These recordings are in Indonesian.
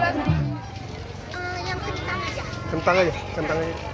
Yang kentang aja. Kentang aja, kentang aja.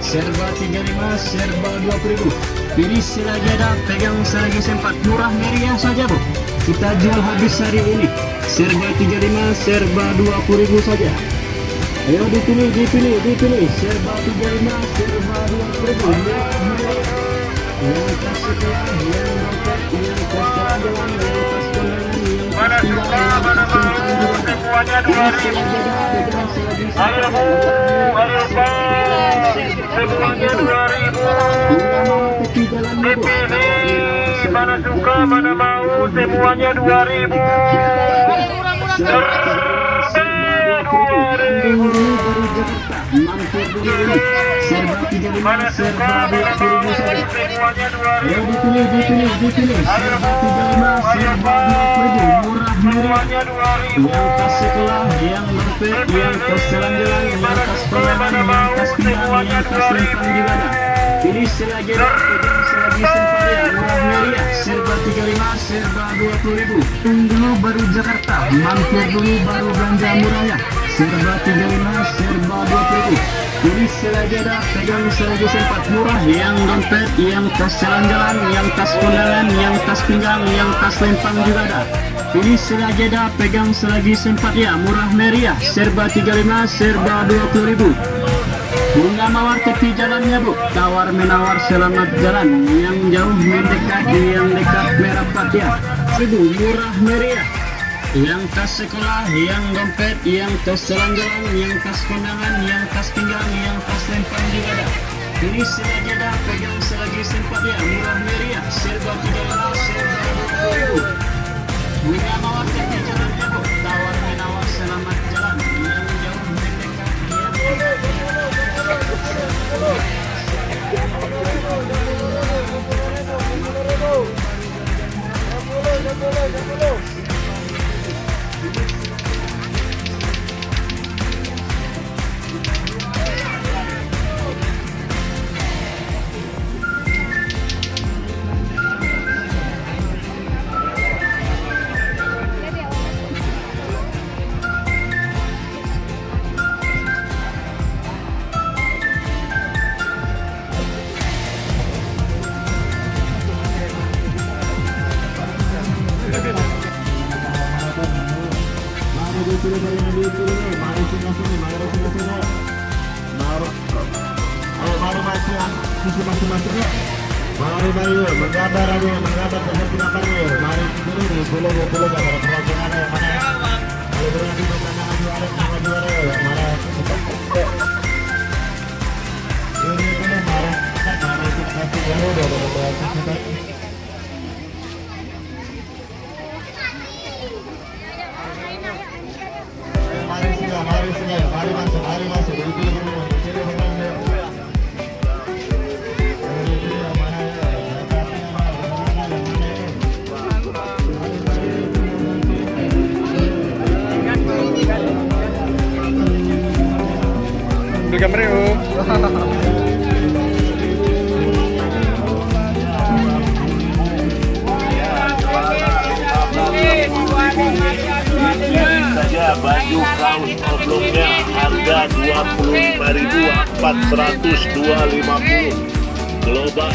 Serba 35, serba 20.000. Pilih selagi ada, pegang selagi sempat. Murah meriah saja, Bu. Kita jual habis hari ini. Serba 35, serba 20.000 saja. Ayo dipilih. Serba 35, serba 20.000. Yang kasih pelan, yang roket, yang kas jalan-jalan, yang kas kondangan, yang kas tinggal, Mana mau semuanya 2.000. Ayo Bu, ayo Pak. Semuanya 2.000. Dipilih mana suka, mana mau, semuanya 2.000. Serba 35, Mana serba suka, mana 20.000 mau, saja. semuanya Ayo 2.000. dipilih. Serba 35, serba 20.000. Murah meriah. Semuanya 2.000. Yang tas sekolah, yang dompet, yang tas jalan-jalan, yang tas kondangan, yang tas pinggang, yang tas lempang juga ada. Pilih selagi ada, pegang selagi sempat ya. Murah meriah. Serba 35, serba 20.000. Tunggu dulu baru Jakarta. Mampir dulu baru belanja murahnya. Serba 35, serba 20.000. Pilih selagi ada, pegang selagi sempat. Murah. Yang dompet, yang tas jalan-jalan, yang tas kondangan, yang tas pinggang, yang tas lempang juga ada. Pilih selagi ada, pegang selagi sempat ya. Murah meriah. Serba 35, serba 20.000. Bunga mawar tepi jalannya, Bu. Tawar menawar selamat jalan. Yang jauh mendekat, yang dekat merapat ya. Ibu murah meriah. Yang tas sekolah, yang dompet, yang tas jalan-jalan, yang tas kondangan, yang tas pinggang, yang tas lempang juga ada. Pilih selagi ada, pegang selagi sempat ya. Murah meriah. Serba 35, serba 20.000. Bunga mawar tepi jalannya, Bu. Tawar menawar selamat jalan. Yang jauh mendekat, Mari masuk sisi masing-masingnya. Mari menggambar aja, menggambar terhadap gambarnya. Mari dulu boleh gambar kerajaan yang mana? Kalau berarti pemandangan juara mana? Ini boleh mari kita kasih dulu Mari masuk. Gambar yuk. Saja baju kaos oblongnya harga 25.000, 400, 250. Global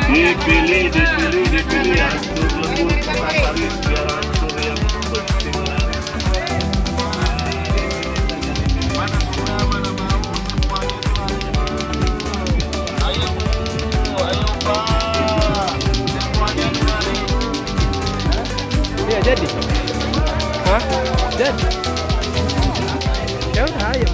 dipilih hancur lebur pasari biar hancur yang penting lari. Ayo Pak, semuanya dimari. Iya jadi. Hah? Jadi. Ya udah ayo.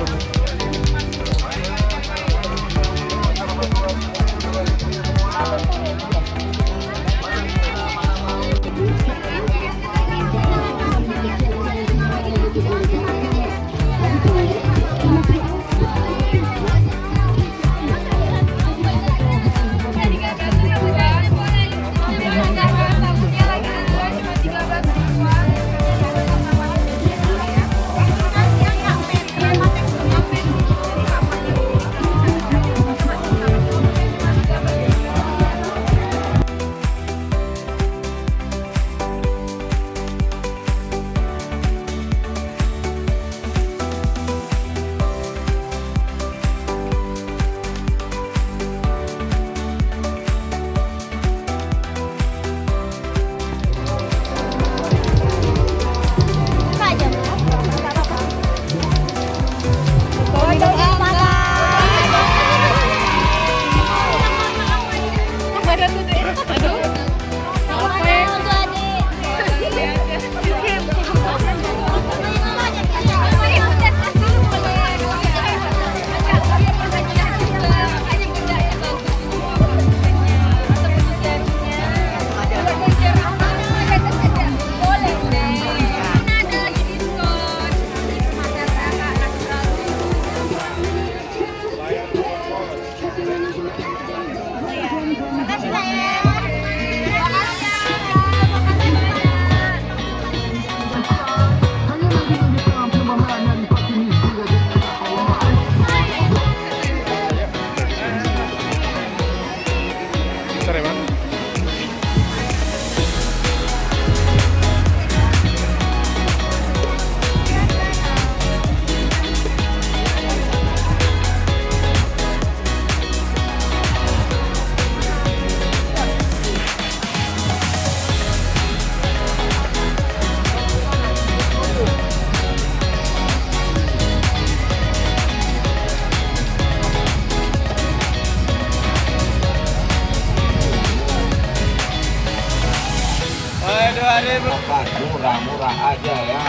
Murah aja ya,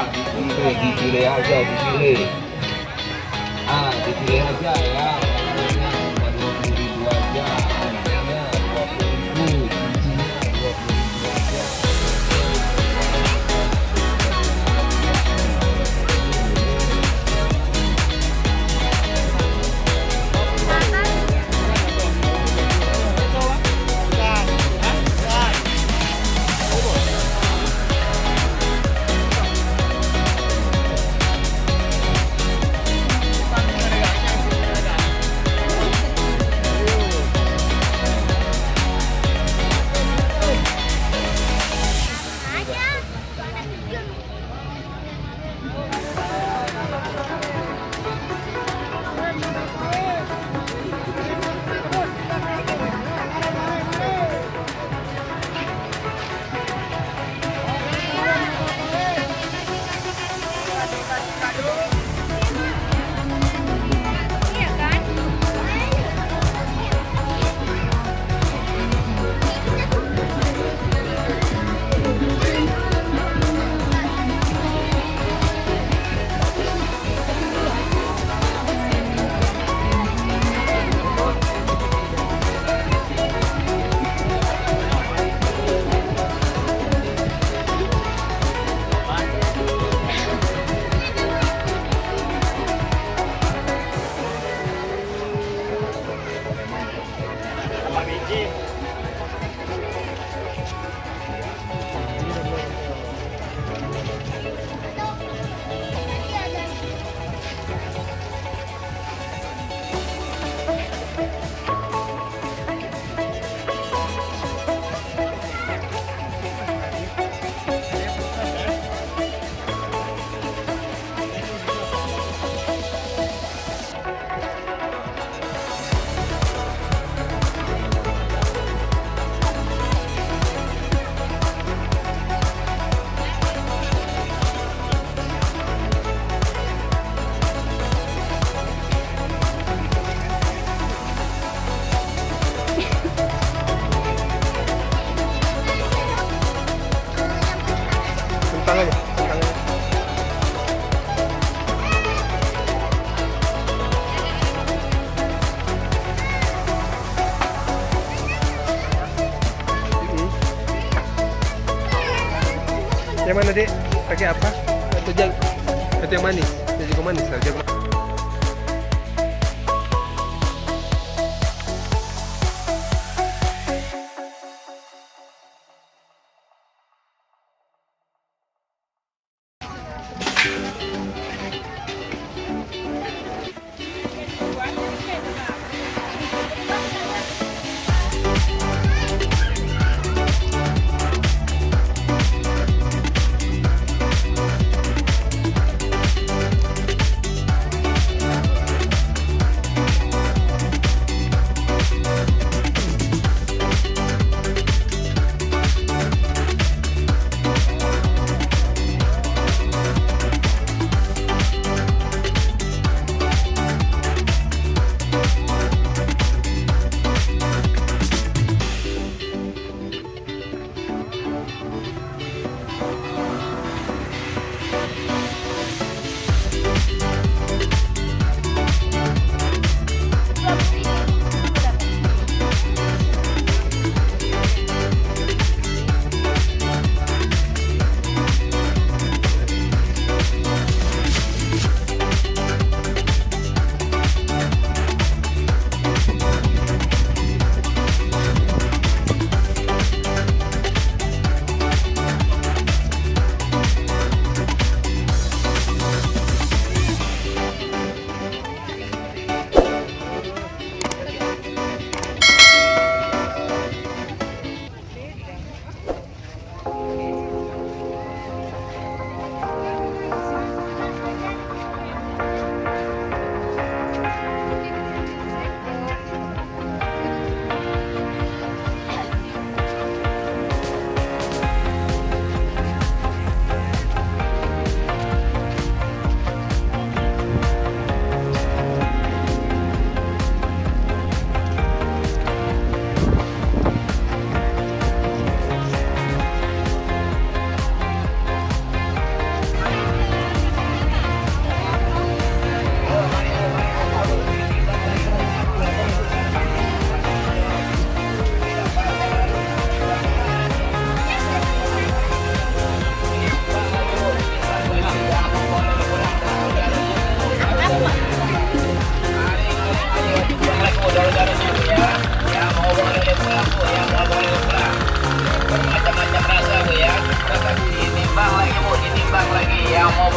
dipilih aja, dipilih aja ya. Harganya cuma 20.000 aja, harganya 20.000, kuncinya 20.000 aja. Yang mana dek? Pakai apa? Atau itu yang manis? Itu juga manis lah. Jago.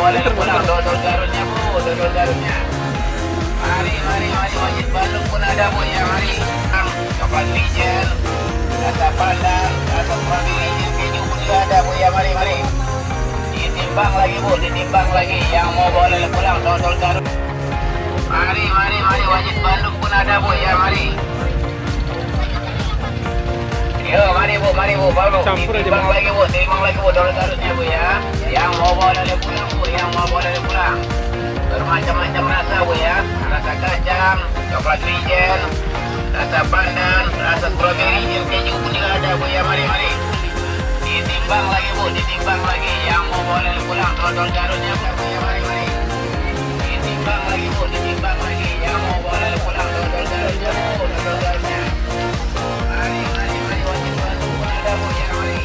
boleh pulang dodol garutnya bu, dodol garutnya. Mari wajib Bandung pun ada bu ya, mari. Coklat wijen, rasa pandan, rasa strawberry, keju pun juga ada bu ya, mari. Ditimbang lagi bu, ditimbang lagi. Yang mau boleh pulang dodol garut. Mari wajib Bandung pun ada bu ya, mari. Yo, mari bu, baru. Ditimbang lagi bu, dodol garutnya bu ya. Yang mau boleh pulang bu, yang mau boleh pulang. Bermacam-macam rasa bu ya, rasa kacang, coklat wijen, rasa pandan, rasa strawberry, keju pun juga ada bu ya, mari. Ditimbang lagi bu, ditimbang lagi. Yang mau boleh pulang dodol garutnya bu ya, mari. Ditimbang lagi bu, ditimbang lagi. Yang mau boleh pulang dodol garutnya bu, dodol garutnya. Mari wajib Bandung pun ada bu ya, mari.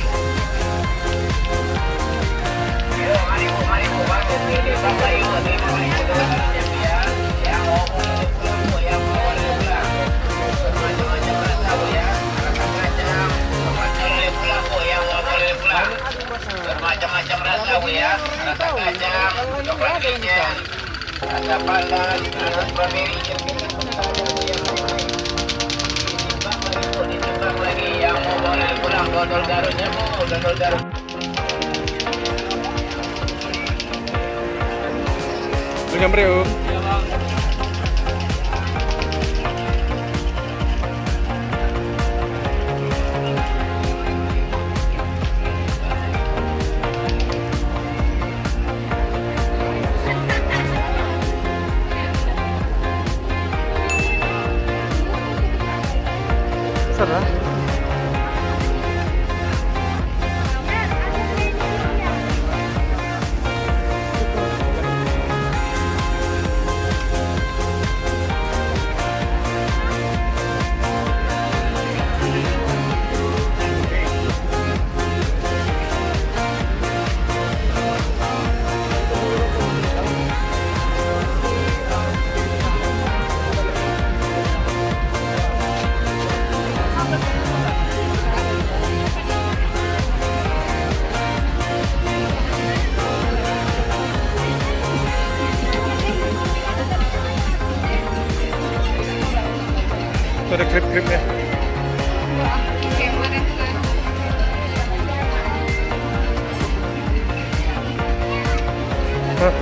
Yo, mari bu, baru. Ditimbang lagi bu, ditimbang lagi bu, dodol garutnya bu ya. Yang mau boleh pulang bu, yang mau boleh pulang. Bermacam-macam rasa bu ya, rasa kacang, coklat boleh pulang bu, yang mau boleh pulang. Bermacam-macam rasa bu ya, rasa kacang, coklat wijen, rasa pandan, rasa strawberry, ditimbang lagi. Yang mau boleh pulang dodol garutnya bu, dodol garut. Dengan bro. Serah. ada grip-gripnya. Hah?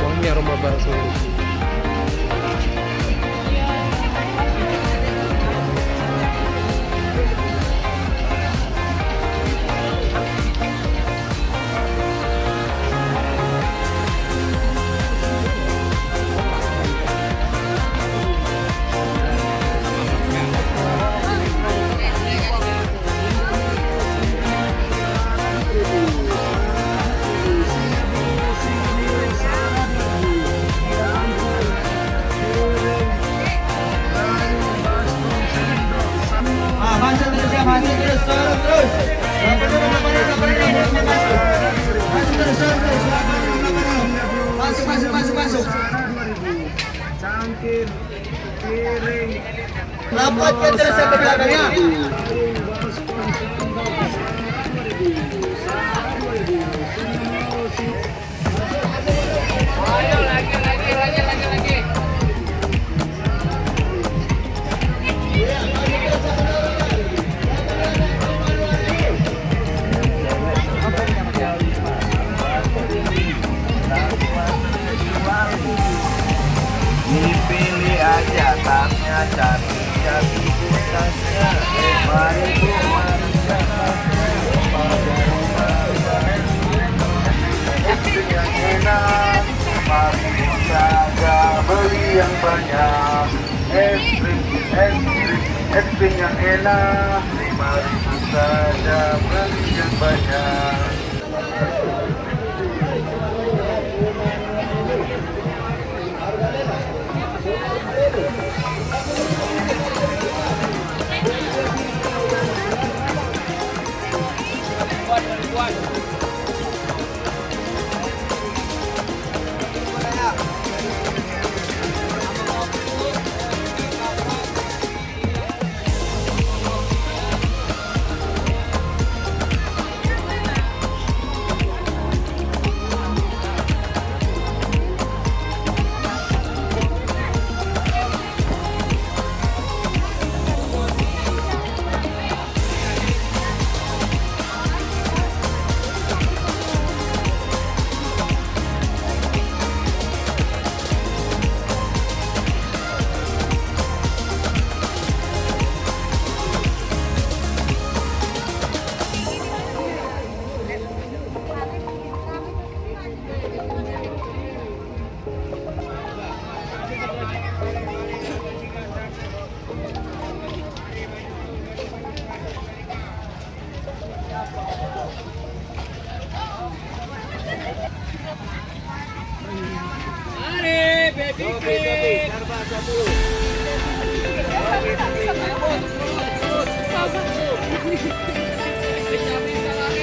Wangi aroma bakso. Masuk. Cangkir, piring, Rapatkan terus sampai belakangnya. Ayo lagi. Dipilih aja tasnya, cantik tasnya. Mari bu, mari yang enak, mari saja beli yang banyak. Es krim yang enak, 5.000 saja beli yang banyak. Bisa lagi.